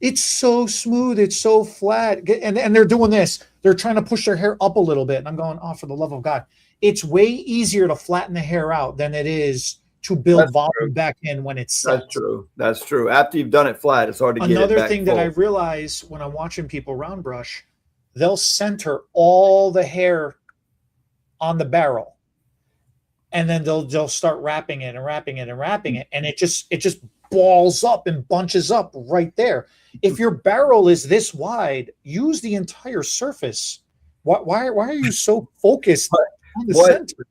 It's so smooth. It's so flat. And they're doing this. They're trying to push their hair up a little bit. And I'm going, oh, for the love of God. It's way easier to flatten the hair out than it is to build That's volume true. back in when it's That's set. true. That's true. After you've done it flat, it's hard to get it Another back thing that I full. realize when I'm watching people round brush, they'll center all the hair on the barrel, and then they'll start wrapping it and wrapping it and wrapping it, and it just balls up and bunches up right there. If your barrel is this wide, use the entire surface. Why are you so focused But on the what center?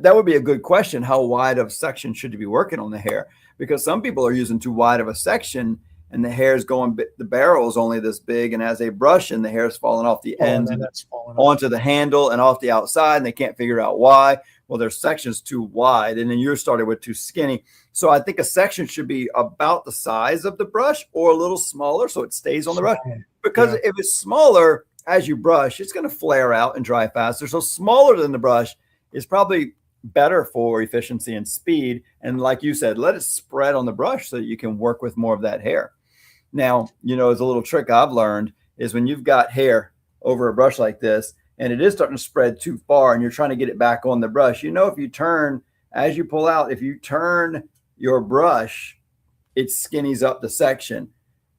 that would be a good question. How wide of section should you be working on the hair? Because some people are using too wide of a section and the hair is going, the barrel is only this big, and as they brush and the hair is falling off the Oh, and ends then and that's falling off. onto the handle and off the outside, and they can't figure out why. Well, their section's too wide, and then yours started with too skinny. So I think a section should be about the size of the brush or a little smaller so it stays on the brush. Because if it's smaller as you brush, it's going to flare out and dry faster. So smaller than the brush is probably better for efficiency and speed. And like you said, let it spread on the brush so that you can work with more of that hair. Now, as a little trick I've learned is when you've got hair over a brush like this and it is starting to spread too far and you're trying to get it back on the brush, if you turn, as you pull out, if you turn your brush, it skinnies up the section.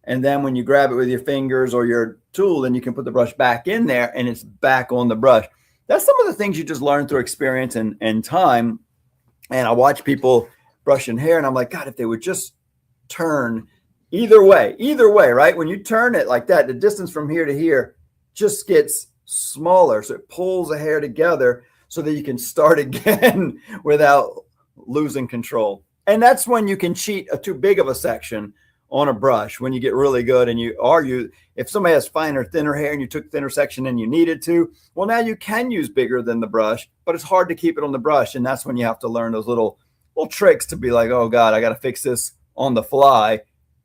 And then when you grab it with your fingers or your tool, then you can put the brush back in there and it's back on the brush. That's some of the things you just learn through experience and time. And I watch people brushing hair and I'm like, God, if they would just turn either way, right? When you turn it like that, the distance from here to here just gets smaller. So it pulls the hair together so that you can start again without losing control. And that's when you can cheat a too big of a section on a brush, when you get really good and if somebody has finer, thinner hair and you took thinner section and you needed to, well, now you can use bigger than the brush, but it's hard to keep it on the brush. And that's when you have to learn those little tricks to be like, oh God, I got to fix this on the fly,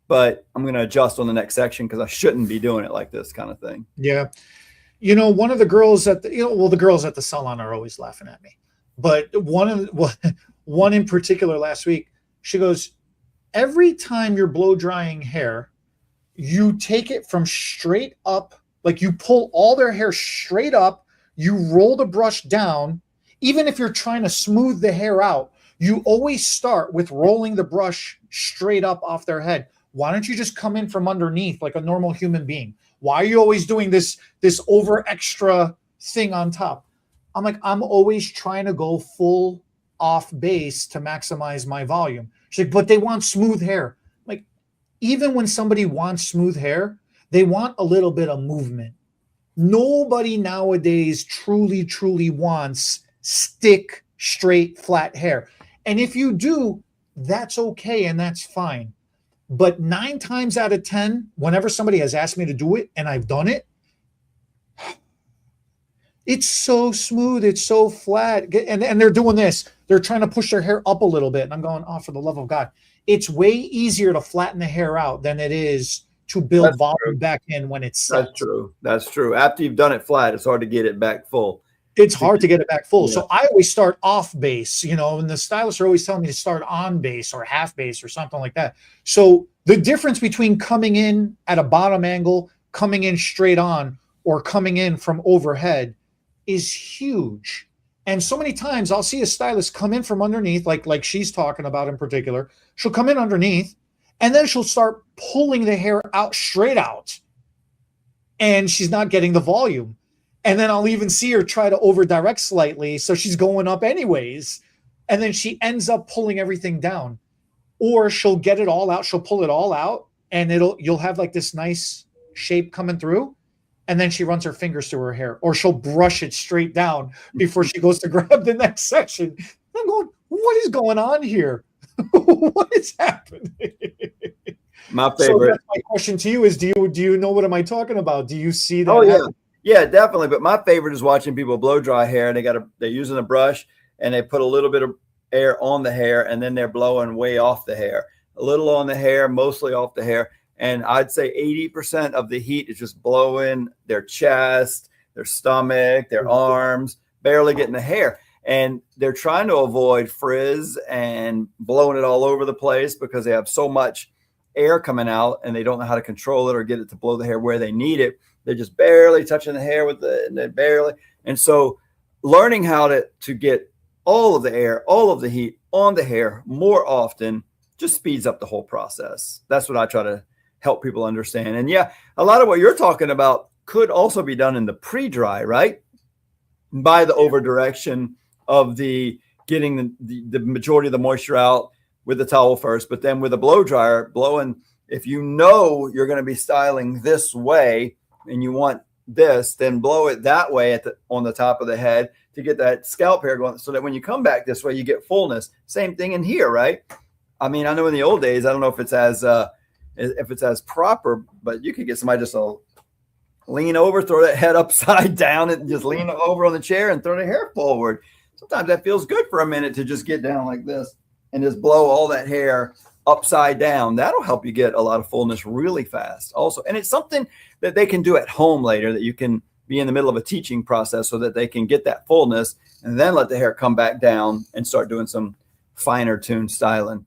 but I'm going to adjust on the next section because I shouldn't be doing it like this kind of thing. Yeah. One of the girls at the girls at the salon are always laughing at me, but one in particular last week, she goes, every time you're blow drying hair, you take it from straight up, like you pull all their hair straight up, you roll the brush down. Even if you're trying to smooth the hair out, you always start with rolling the brush straight up off their head. Why don't you just come in from underneath like a normal human being? Why are you always doing this over extra thing on top? I'm like, I'm always trying to go full off base to maximize my volume. She's like, but they want smooth hair. Like, even when somebody wants smooth hair, they want a little bit of movement. Nobody nowadays truly wants stick, straight, flat hair. And if you do, that's okay and that's fine. But 9 times out of 10, whenever somebody has asked me to do it and I've done it, it's so smooth. It's so flat. And they're doing this. They're trying to push their hair up a little bit. And I'm going, oh, for the love of God. It's way easier to flatten the hair out than it is to build volume back in when it's set. That's true. After you've done it flat, it's hard to get it back full. It's hard to get it back full. Yeah. So I always start off base, and the stylists are always telling me to start on base or half base or something like that. So the difference between coming in at a bottom angle, coming in straight on, or coming in from overhead is huge. And so many times I'll see a stylist come in from underneath, like she's talking about in particular. She'll come in underneath and then she'll start pulling the hair out straight out. And she's not getting the volume. And then I'll even see her try to over direct slightly. So she's going up anyways. And then she ends up pulling everything down. Or she'll get it all out. She'll pull it all out. And you'll have like this nice shape coming through. And then she runs her fingers through her hair. Or she'll brush it straight down before she goes to grab the next section. I'm going, what is going on here? What is happening? My favorite. So that's my question to you is, do you know what am I talking about? Do you see that? Oh, yeah. Yeah, definitely. But my favorite is watching people blow dry hair, and they're using a brush and they put a little bit of air on the hair and then they're blowing way off the hair, a little on the hair, mostly off the hair. And I'd say 80% of the heat is just blowing their chest, their stomach, their arms, barely getting the hair. And they're trying to avoid frizz and blowing it all over the place because they have so much air coming out and they don't know how to control it or get it to blow the hair where they need it. They're just barely touching the hair with it, and they barely. And so learning how to get all of the air, all of the heat on the hair more often just speeds up the whole process. That's what I try to help people understand. And yeah, a lot of what you're talking about could also be done in the pre-dry, right? By the over direction of the getting the majority of the moisture out with the towel first, but then with a blow dryer blowing, if you know you're going to be styling this way and you want this, then blow it that way on the top of the head to get that scalp hair going, so that when you come back this way, you get fullness. Same thing in here, right? I mean, I know in the old days, I don't know if it's as proper, but you could get somebody just to lean over, throw that head upside down, and just lean over on the chair and throw the hair forward. Sometimes that feels good for a minute to just get down like this and just blow all that hair upside down. That'll help you get a lot of fullness really fast also. And it's something that they can do at home later, that you can be in the middle of a teaching process so that they can get that fullness and then let the hair come back down and start doing some finer tuned styling.